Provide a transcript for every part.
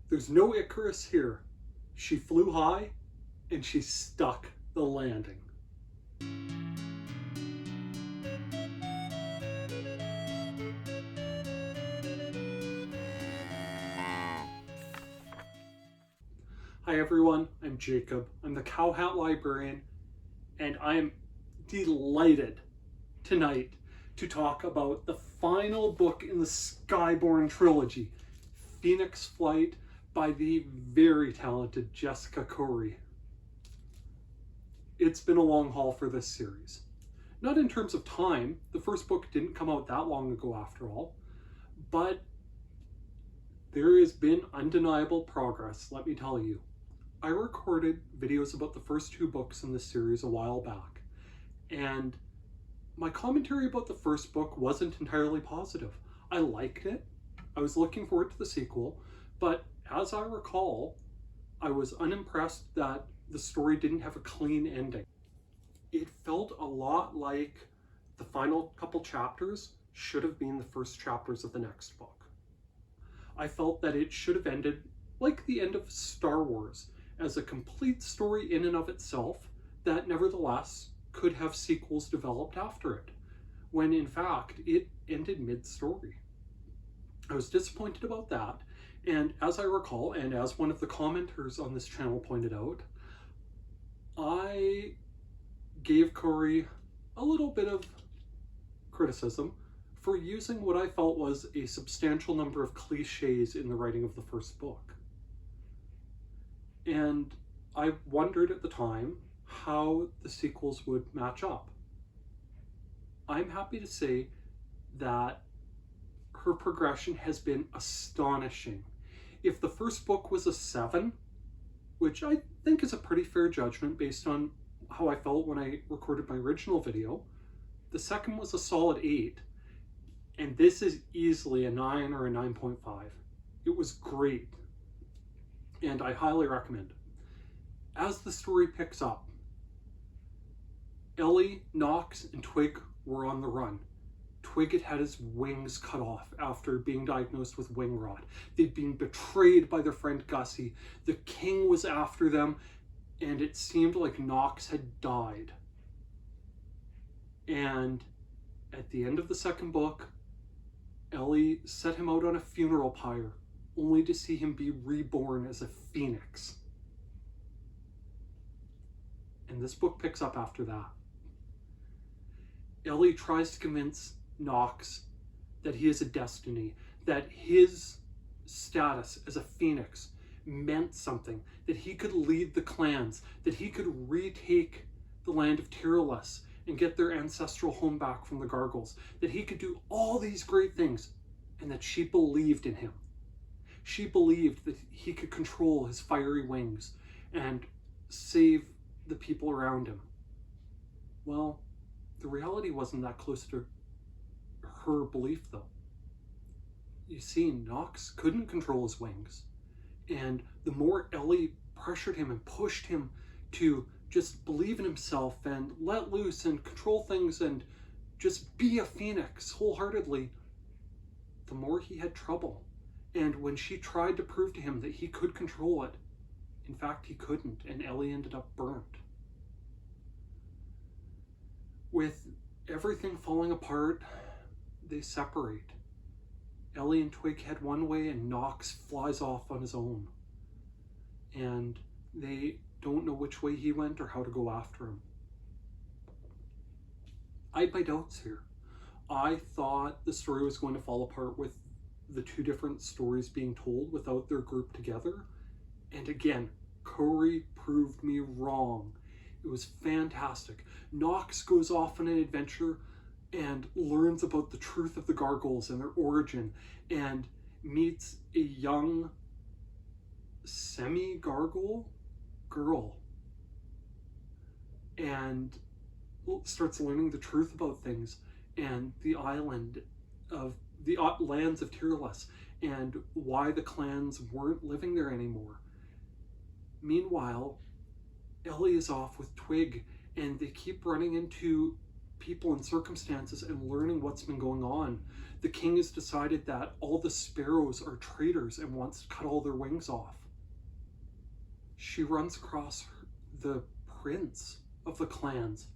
There's no Icarus here. She flew high and she stuck the landing. Hi everyone, I'm Jacob. I'm the Cowhat Librarian, and I'm delighted tonight to talk about the final book in the Skyborn trilogy, Phoenix Flight by the very talented Jessica Khoury. It's been a long haul for this series. Not in terms of time, the first book didn't come out that long ago after all, but there has been undeniable progress, let me tell you. I recorded videos about the first two books in this series a while back, and my commentary about the first book wasn't entirely positive. I liked it, I was looking forward to the sequel, but as I recall, I was unimpressed that the story didn't have a clean ending. It felt a lot like the final couple chapters should have been the first chapters of the next book. I felt that it should have ended like the end of Star Wars, as a complete story in and of itself that nevertheless could have sequels developed after it, when in fact it ended mid-story. I was disappointed about that, and as I recall, and as one of the commenters on this channel pointed out, I gave Khoury a little bit of criticism for using what I felt was a substantial number of cliches in the writing of the first book. And I wondered at the time how the sequels would match up. I'm happy to say that her progression has been astonishing. If the first book was a 7, which I think is a pretty fair judgment based on how I felt when I recorded my original video, the second was a solid 8, and this is easily a 9 or a 9.5. It was great, and I highly recommend it. As the story picks up, Ellie, Nox, and Twig were on the run. Twig had had his wings cut off after being diagnosed with wing rot. They'd been betrayed by their friend Gussie. The king was after them, and it seemed like Nox had died. And at the end of the second book, Ellie set him out on a funeral pyre, only to see him be reborn as a phoenix. And this book picks up after that. Ellie tries to convince Nox that he has a destiny, that his status as a phoenix meant something, that he could lead the clans, that he could retake the land of Tyrolus and get their ancestral home back from the Gargles, that he could do all these great things, and that she believed in him. She believed that he could control his fiery wings and save the people around him. Well, the reality wasn't that close to her belief, though. You see, Nox couldn't control his wings, and the more Ellie pressured him and pushed him to just believe in himself and let loose and control things and just be a phoenix wholeheartedly, the more he had trouble. And when she tried to prove to him that he could control it, in fact he couldn't, and Ellie ended up burnt. With everything falling apart, they separate. Ellie and Twig head one way and Nox flies off on his own. And they don't know which way he went or how to go after him. I had my doubts here. I thought the story was going to fall apart with the two different stories being told without their group together. And again, Khoury proved me wrong. It was fantastic. Nox goes off on an adventure and learns about the truth of the Gargles and their origin, and meets a young semi-Gargle girl and starts learning the truth about things and the island of the lands of Tyrolus and why the clans weren't living there anymore. Meanwhile, Ellie is off with Twig, and they keep running into people and circumstances and learning what's been going on, the king has decided that all the sparrows are traitors and wants to cut all their wings off. She runs across the prince of the clans,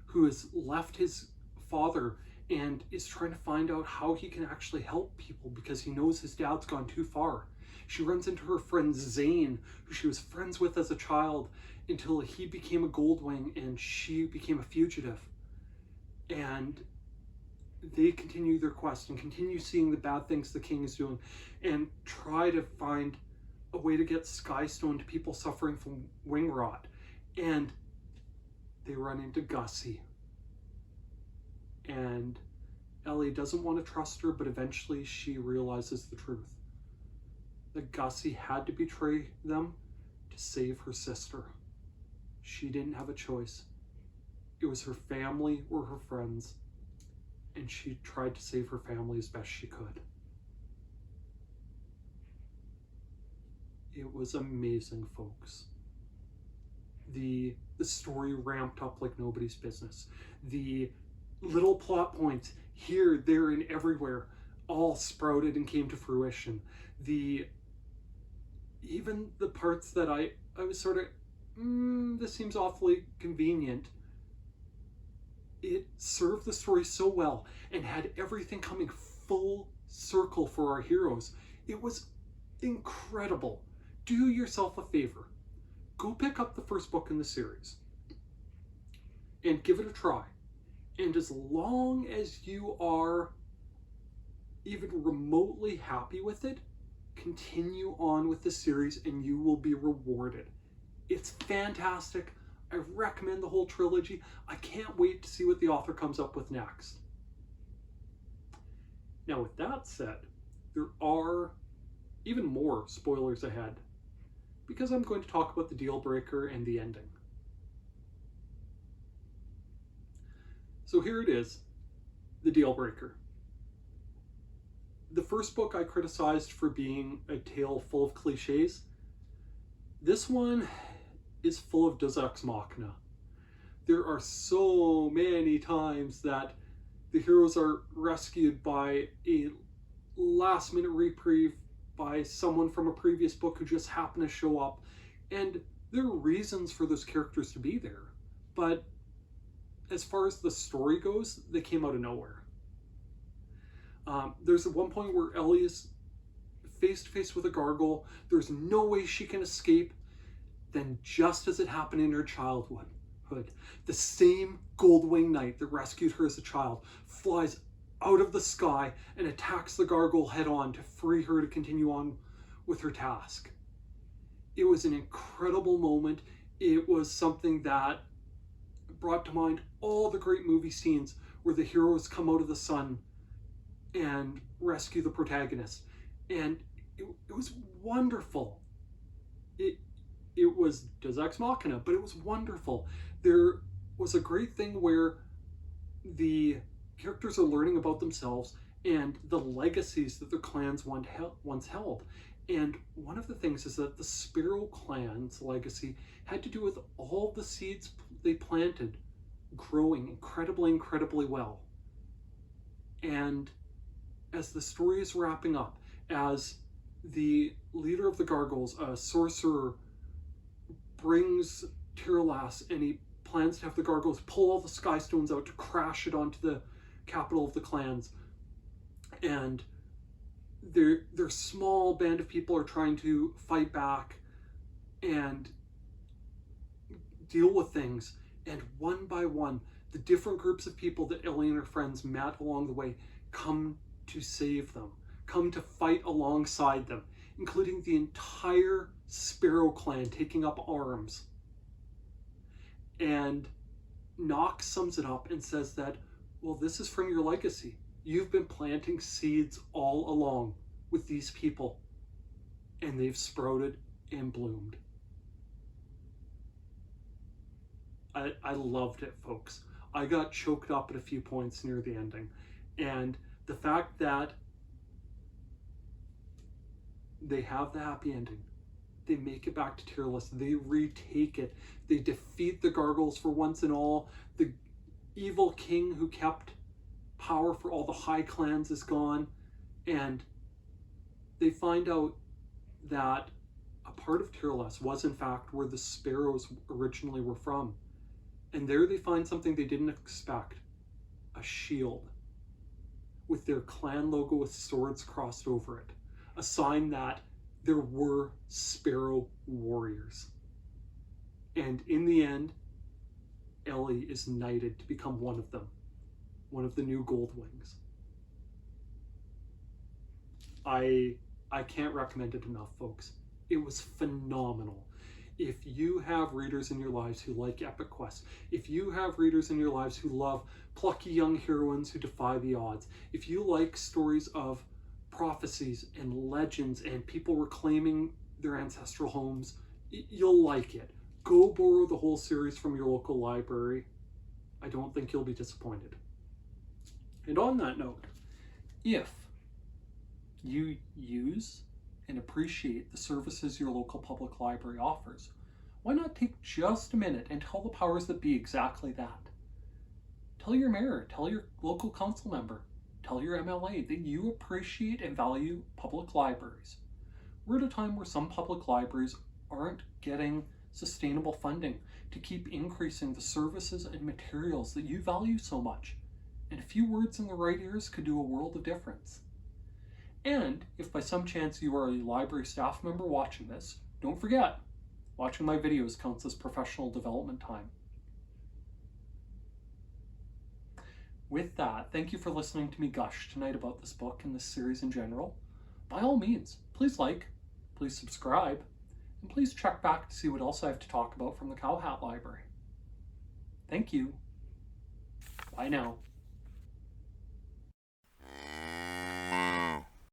who has left his father and is trying to find out how he can actually help people because he knows his dad's gone too far. She runs into her friend Zane, who she was friends with as a child, until he became a Goldwing and she became a fugitive. And they continue their quest and continue seeing the bad things the king is doing and try to find a way to get Skystone to people suffering from wing rot. And they run into Gussie. And Ellie doesn't want to trust her, but eventually she realizes the truth. That Gussie had to betray them to save her sister. She didn't have a choice. It was her family or her friends, and she tried to save her family as best she could. It was amazing, folks. The story ramped up like nobody's business. The little plot points here, there, and everywhere all sprouted and came to fruition. Even the parts that I was sort of, this seems awfully convenient, it served the story so well and had everything coming full circle for our heroes. It was incredible. Do yourself a favor. Go pick up the first book in the series and give it a try. And as long as you are even remotely happy with it, continue on with the series and you will be rewarded. It's fantastic. I recommend the whole trilogy. I can't wait to see what the author comes up with next. Now, with that said, there are even more spoilers ahead because I'm going to talk about the deal breaker and the ending. So here it is, the deal breaker. The first book I criticized for being a tale full of cliches. This one is full of Deus Ex Machina. There are so many times that the heroes are rescued by a last-minute reprieve by someone from a previous book who just happened to show up. And there are reasons for those characters to be there. But as far as the story goes, they came out of nowhere. There's at one point where Ellie is face-to-face with a gargoyle. There's no way she can escape. Then just as it happened in her childhood, the same Goldwing Knight that rescued her as a child flies out of the sky and attacks the gargoyle head-on to free her to continue on with her task. It was an incredible moment. It was something that brought to mind all the great movie scenes where the heroes come out of the sun and rescue the protagonist. And it was wonderful. It was Deus Ex Machina, but it was wonderful. There was a great thing where the characters are learning about themselves and the legacies that their clans once held. And one of the things is that the Sparrow clan's legacy had to do with all the seeds they planted growing incredibly well. And as the story is wrapping up, as the leader of the Gargoyles, a sorcerer, brings Tyrellas and he plans to have the Gargoyles pull all the Skystones out to crash it onto the capital of the clans. And their small band of people are trying to fight back and deal with things. And one by one, the different groups of people that Ellie and her friends met along the way come to save them, come to fight alongside them, including the entire Sparrow clan taking up arms. And Nox sums it up and says that, well, this is from your legacy. You've been planting seeds all along with these people, and they've sprouted and bloomed. I loved it, folks. I got choked up at a few points near the ending. And the fact that they have the happy ending, they make it back to Tyrellas, they retake it, they defeat the Gargoyles for once and all. evil king who kept power for all the high clans is gone, and they find out that a part of Tirles was in fact where the sparrows originally were from. And there they find something they didn't expect, a shield with their clan logo with swords crossed over it, a sign that there were sparrow warriors. And in the end, Ellie is knighted to become one of them, one of the new Goldwings. I can't recommend it enough, folks. It was phenomenal. If you have readers in your lives who like epic quests, if you have readers in your lives who love plucky young heroines who defy the odds, if you like stories of prophecies and legends and people reclaiming their ancestral homes, you'll like it. Go borrow the whole series from your local library. I don't think you'll be disappointed. And on that note, if you use and appreciate the services your local public library offers, why not take just a minute and tell the powers that be exactly that? Tell your mayor, tell your local council member, tell your MLA that you appreciate and value public libraries. We're at a time where some public libraries aren't getting sustainable funding to keep increasing the services and materials that you value so much. And a few words in the right ears could do a world of difference. And if by some chance you are a library staff member watching this, don't forget, watching my videos counts as professional development time. With that, thank you for listening to me gush tonight about this book and this series in general. By all means, please like, please subscribe, and please check back to see what else I have to talk about from the Cowhat Library. Thank you. Bye now.